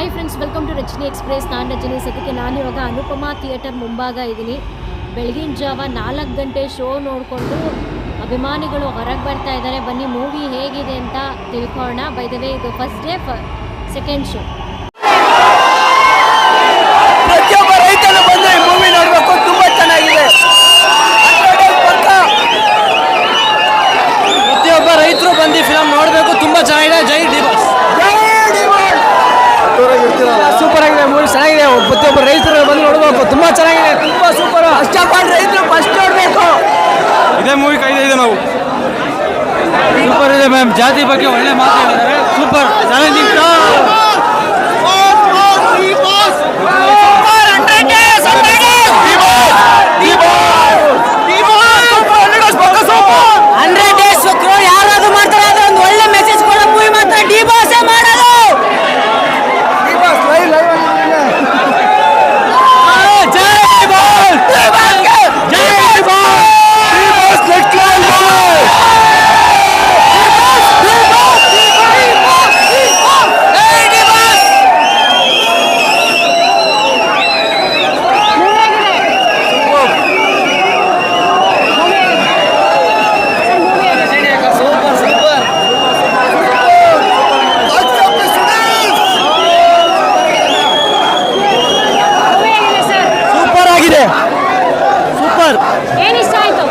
Hi friends, welcome to Rajani express. ನಾನು ರಜನಿ. ಸದ್ಯಕ್ಕೆ ನಾನಿವಾಗ ಅನುಪಮಾ ಥಿಯೇಟರ್ ಮುಂಭಾಗ ಇದ್ದೀನಿ. ಬೆಳಗಿನ ಜಾವ 4 ಗಂಟೆ ಶೋ ನೋಡಿಕೊಂಡು ಅಭಿಮಾನಿಗಳು ಹೊರಗೆ ಬರ್ತಾ ಇದ್ದಾರೆ. ಬನ್ನಿ ಮೂವಿ ಹೇಗಿದೆ ಅಂತ ತಿಳ್ಕೊಳ್ಳೋಣ. ಬೈ ದ ವೇ, ಇದು ಫಸ್ಟ್ ಡೇ ಸೆಕೆಂಡ್ ಶೋ. ಪ್ರತಿಯೊಬ್ಬ ರೈತನು ಬಂದು ಈ ಮೂವಿ ನೋಡಬೇಕು. ತುಂಬ ಚೆನ್ನಾಗಿದೆ. ಪ್ರತಿಯೊಬ್ಬ ರೈತರು ಬಂದು ಫಿಲಮ್ ನೋಡಬೇಕು. ತುಂಬ ಚೆನ್ನಾಗಿದೆ. ಜೈ ಡಿ ಬಾಸ್. ಸೂಪರ್ ಆಗಿದೆ. ಮೂವಿ ಚೆನ್ನಾಗಿದೆ. ಪ್ರತಿಯೊಬ್ಬ ರೈತರು ಬಂದು ನೋಡಬೇಕು. ತುಂಬ ಚೆನ್ನಾಗಿದೆ. ತುಂಬ ಸೂಪರ್. ಅಷ್ಟಪಟ್ಟು ರೈತರು ಫಸ್ಟ್ ನೋಡಬೇಕು. ಇದೇ ಮೂವಿ ಕಾಯ್ದೆ ನಾವು. ಸೂಪರ್ ಇದೆ ಮ್ಯಾಮ್. ಜಾತಿ ಬಗ್ಗೆ ಒಳ್ಳೆ ಮಾತಾಡಿದ್ದಾರೆ. Super challenging. ಸೂಪರ್. ಏನು ಇಷ್ಟ ಆಯ್ತು?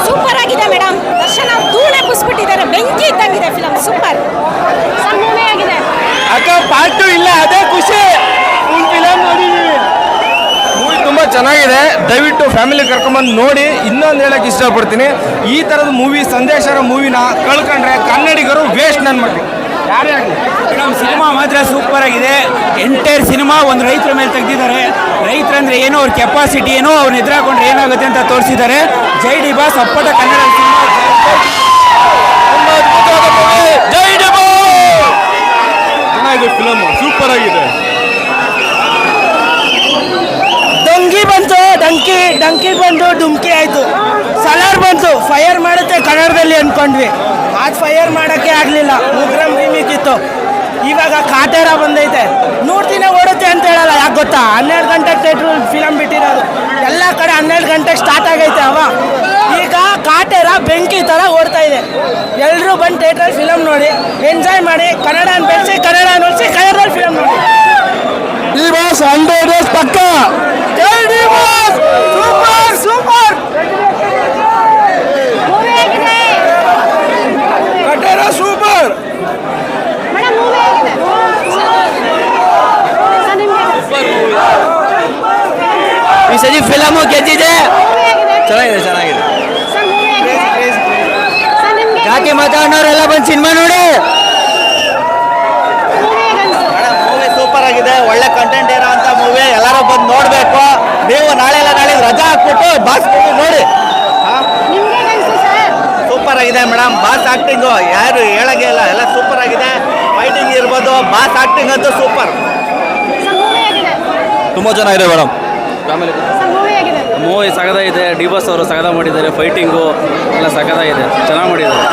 ಸೂಪರ್ ಆಗಿದೆ ಮೇಡಮ್. ದರ್ಶನ ಧೂಳೆ ಬುಸ್ಬಿಟ್ಟಿದ್ದಾರೆ. ಬೆಂಕಿ ಇದ್ದಂಗಿದೆ ಫಿಲಮ್. ಸೂಪರ್. ಸರ್, ಮೂವಿ ಆಗಿದೆ. ಅಕ್ಕ ಪಾರ್ಟ್ 2 ಇಲ್ಲ, ಅದೇ ಖುಷಿ. ಫುಲ್ ಫಿಲಮ್ ನೋಡಿದೀವಿ. ಮೂವಿ ತುಂಬ ಚೆನ್ನಾಗಿದೆ. ದಯವಿಟ್ಟು ಫ್ಯಾಮಿಲಿ ಕರ್ಕೊಂಬಂದು ನೋಡಿ. ಇನ್ನೊಂದು ಹೇಳಕ್ಕೆ ಇಷ್ಟಪಡ್ತೀನಿ, ಈ ಥರದ ಮೂವಿ ಸಂದೇಶರ ಮೂವಿನ ಕಳ್ಕೊಂಡ್ರೆ ಕನ್ನಡಿಗರು ವೇಸ್ಟ್. ನನ್ನ ಮಕ್ಕಳು ಯಾರೇ ಆಗಲಿ. ಮೇಡಮ್, ಸಿನಿಮಾ ಮಾತ್ರ ಸೂಪರ್ ಆಗಿದೆ. ಎಂಟೈರ್ ಸಿನಿಮಾ ಒಂದು ರೈತರ ಮೇಲೆ ತೆಗೆದಿದ್ದಾರೆ. ರೈತರಂದ್ರೆ ಏನೋ ಅವ್ರ ಕೆಪಾಸಿಟಿ ಏನೋ ಅವ್ರನ್ನ ಎದುರಾಕೊಂಡ್ರೆ ಏನಾಗುತ್ತೆ ಅಂತ ತೋರಿಸಿದ್ದಾರೆ. ಜೈ ಡಿ ಬಾಸ್. ಅಪ್ಪಟ ಕನ್ನಡ ಸಿನಿಮಾ. ತುಂಬ ಅದ್ಭುತವಾದ ಮೂವಿ. ಜೈ ಡಿ ಬಾಸ್. ಚೆನ್ನಾಗಿದೆ ಫಿಲಮ್. ಸೂಪರ್ ಆಗಿದೆ. ಡಂಕಿ ಬಂತು. ಡಂಕಿ ಬಂದು ಡುಮ್ಕಿ ಆಯ್ತು. ಸಲಾರ್ ಬಂತು. ಫೈರ್ ಮಾಡುತ್ತೆ ಕನ್ನಡದಲ್ಲಿ ಅನ್ಕೊಂಡ್ವಿ. ಅದು ಫೈರ್ ಮಾಡೋಕ್ಕೆ ಆಗಲಿಲ್ಲ. ಉಗ್ರಂ ರೀಮೇಕ್ ಇತ್ತು. ಇವಾಗ ಕಾಟೇರ ಬಂದೈತೆ. 100 ದಿನ ಓಡುತ್ತೆ ಅಂತ ಹೇಳಲ್ಲ. ಯಾಕೆ ಗೊತ್ತಾ? 12 ಗಂಟೆಗೆ ಥಿಯೇಟ್ರ್ ಫಿಲಮ್ ಬಿಟ್ಟಿರೋದು. ಎಲ್ಲ ಕಡೆ 12 ಗಂಟೆಗೆ ಸ್ಟಾರ್ಟ್ ಆಗೈತೆ. ಈಗ ಕಾಟೇರ ಬೆಂಕಿ ಥರ ಓಡ್ತಾ ಇದೆ. ಎಲ್ಲರೂ ಬಂದು ಥಿಯೇಟ್ರಲ್ಲಿ ಫಿಲಮ್ ನೋಡಿ ಎಂಜಾಯ್ ಮಾಡಿ. ಕನ್ನಡ ಬೆಳೆಸಿ, ಕನ್ನಡ ನೋಡಿಸಿ, ಕನ್ನಡದಲ್ಲಿ ಫಿಲಮ್ ನೋಡಿ. ಡಿ ಬಾಸ್ 100 ಡೇಸ್ ಪಕ್ಕ. ಜೈ D boss. Super super. Movie ಆಗಿದೆ. ಕಟೇರ ಸೂಪರ್. ಮೇಡಮ್, ಮೂವಿ ಆಗಿದೆ. ಸರ್, ನಿಮಗೆ ಈ ಸರಿ ಫಿಲಮು ಗೆದ್ದಿದೆ. ಮೂವಿ ಆಗಿದೆ. ಚೆನ್ನಾಗಿದೆ. ಸರ್, ಮೂವಿ ಆಗಿದೆ. ಸರ್, ನಿಮಗೆ ಯಾಕೆ ಮಾತಾಡೋರೆಲ್ಲ ಬಂದು ಸಿನಿಮಾ ನೋಡಿ. ಮೂವಿ ಹೇಗೆ ಅನ್ಸ್ತು? ಮೂವಿ ಸೂಪರ್ ಆಗಿದೆ. ಒಳ್ಳೆ ಕಂಟೆಂಟ್ ಇರೋ ಅಂತ ಮೂವಿ. ಎಲ್ಲರೂ ಬಂದು ನೋಡಬೇಕು. ನೀವು ನಾಳೆ ರಜಾ ಹಾಕ್ಬಿಟ್ಟು ಬಾಸ್ ನೋಡಿ. ನಿಮ್ಗೆ ಹೇಗೆ ಅನ್ಸ್ತು ಸರ್? ಸೂಪರ್ ಆಗಿದೆ ಮೇಡಮ್. ಬಾಸ್ ಆಕ್ಟಿಂಗು ಯಾರು ಹೇಳಂಗೆ ಇಲ್ಲ. ಎಲ್ಲ ಸೂಪರ್ ಆಗಿದೆ. ಫೈಟಿಂಗ್ ಇರ್ಬೋದು. ಬಾಸ್ ಆಕ್ಟಿಂಗ್ ಅಂತೂ ಸೂಪರ್. ಸರ್, ಮೂವಿ ಆಗಿದೆ. ತುಂಬ ಚೆನ್ನಾಗಿದೆ ಮೇಡಮ್. ಫ್ಯಾಮಿಲಿ ಸರ್, ಮೂವಿ ಆಗಿದೆ. ಮೂವಿ ಸಗದಾಗಿದೆ. ಡಿ ಬಾಸ್ ಅವರು ಸಗದ ಮಾಡಿದ್ದಾರೆ. ಫೈಟಿಂಗು ಎಲ್ಲ ಸಗದಾಗಿದೆ. ಚೆನ್ನಾಗಿ ಮಾಡಿದ್ದಾರೆ.